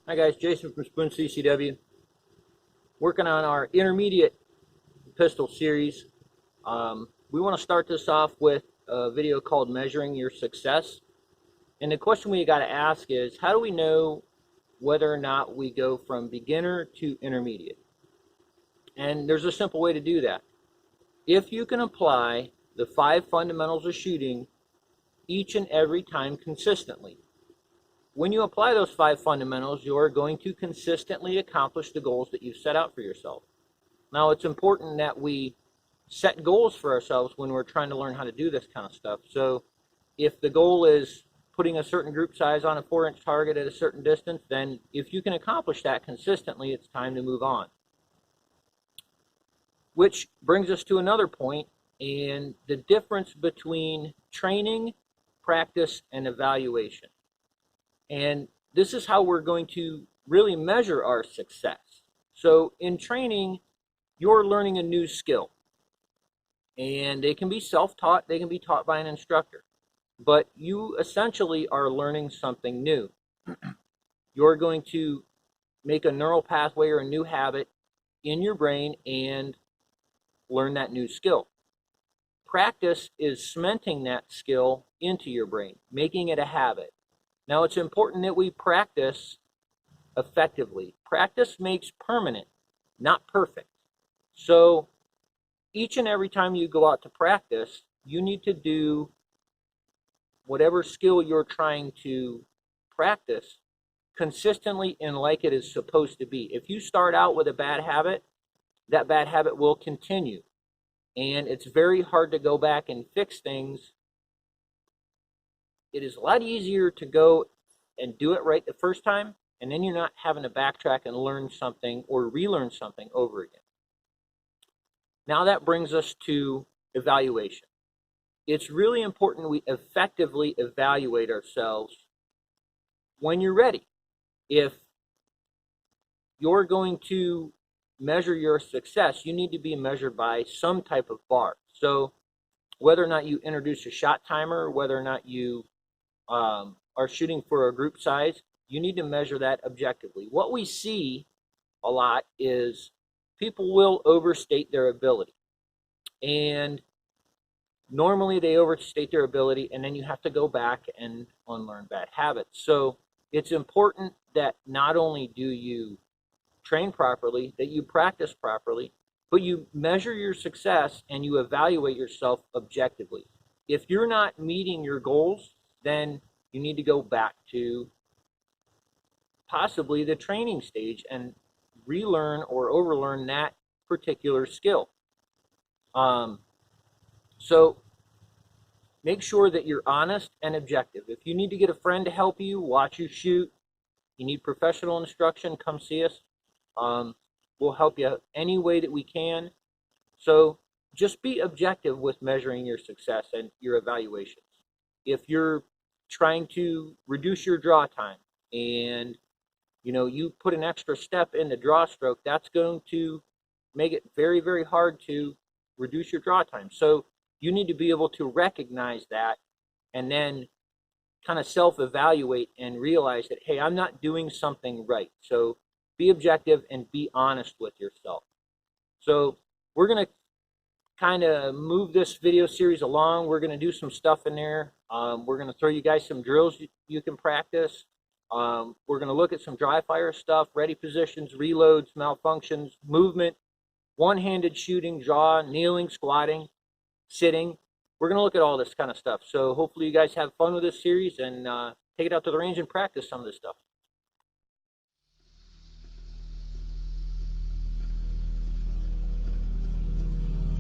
Hi guys, Jason from Spoon CCW. Working on our intermediate pistol series. We want to start this off with a video called Measuring Your Success. And the question we got to ask is, how do we know whether or not we go from beginner to intermediate? And there's a simple way to do that. If you can apply the 5 fundamentals of shooting each and every time consistently, when you apply those 5 fundamentals, you are going to consistently accomplish the goals that you've set out for yourself. Now, it's important that we set goals for ourselves when we're trying to learn how to do this kind of stuff. So if the goal is putting a certain group size on a 4-inch target at a certain distance, then if you can accomplish that consistently, it's time to move on. Which brings us to another point, and the difference between training, practice, and evaluation. And this is how we're going to really measure our success. So in training, you're learning a new skill. And they can be self-taught, they can be taught by an instructor. But you essentially are learning something new. You're going to make a neural pathway or a new habit in your brain and learn that new skill. Practice is cementing that skill into your brain, making it a habit. Now, it's important that we practice effectively. Practice makes permanent, not perfect. So each and every time you go out to practice, you need to do whatever skill you're trying to practice consistently and like it is supposed to be. If you start out with a bad habit, that bad habit will continue. And it's very hard to go back and fix things. It is a lot easier to go and do it right the first time, and then you're not having to backtrack and learn something or relearn something over again. Now that brings us to evaluation. It's really important we effectively evaluate ourselves when you're ready. If you're going to measure your success, you need to be measured by some type of bar. So whether or not you introduce a shot timer, whether or not you are shooting for a group size, you need to measure that objectively. What we see a lot is people will overstate their ability. And normally they overstate their ability, and then you have to go back and unlearn bad habits. So it's important that not only do you train properly, that you practice properly, but you measure your success and you evaluate yourself objectively. If you're not meeting your goals, then you need to go back to possibly the training stage and relearn or overlearn that particular skill. So make sure that you're honest and objective. If you need to get a friend to help you, watch you shoot, you need professional instruction, come see us. We'll help you any way that we can. So just be objective with measuring your success and your evaluations. If you're trying to reduce your draw time and you put an extra step in the draw stroke, that's going to make it very, very hard to reduce your draw time. So you need to be able to recognize that and then kind of self-evaluate and realize that, hey, I'm not doing something right. So be objective and be honest with yourself. So we're going to kind of move this video series along. We're going to do some stuff in there. We're going to throw you guys some drills you can practice. We're going to look at some dry fire stuff, ready positions, reloads, malfunctions, movement, one-handed shooting, draw, kneeling, squatting, sitting. We're going to look at all this kind of stuff. So hopefully you guys have fun with this series and take it out to the range and practice some of this stuff.